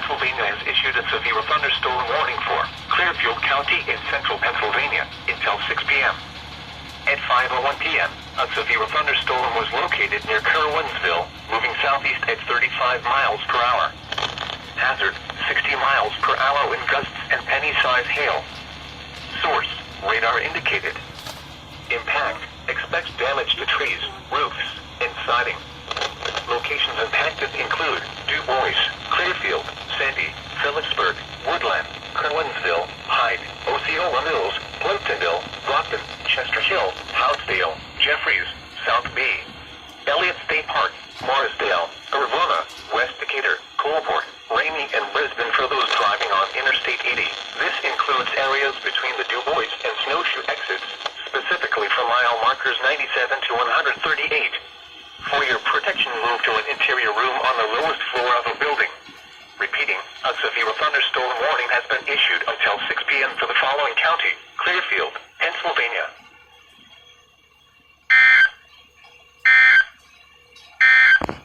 Pennsylvania has issued a severe thunderstorm warning for Clearfield County in central Pennsylvania until 6 p.m. At 5:01 p.m., a severe thunderstorm was located near Curwensville, moving southeast at 35 miles per hour. Hazard, 60 miles per hour wind gusts and penny-size hail. Source, radar indicated. Impact, expect damage to trees, roofs, and siding. Locations impacted include Du Bois, Clearfield, Sandy, Phillipsburg, Woodland, Curwensville, Hyde, Osceola Mills, Plimptonville, Brockton, Chester Hill, Housedale, Jeffries, South Bee, Elliott State Park, Morrisdale, Urbana, West Decatur, Coalport, Rainey, and Brisbane for those driving on Interstate 80. This includes areas between the Du Bois and Snowshoe exits, specifically from mile markers 97 to 138. For your protection, move to an interior room on the lowest floor of a building. Repeating, a severe thunderstorm warning has been issued until 6 p.m. for the following county: Clearfield, Pennsylvania.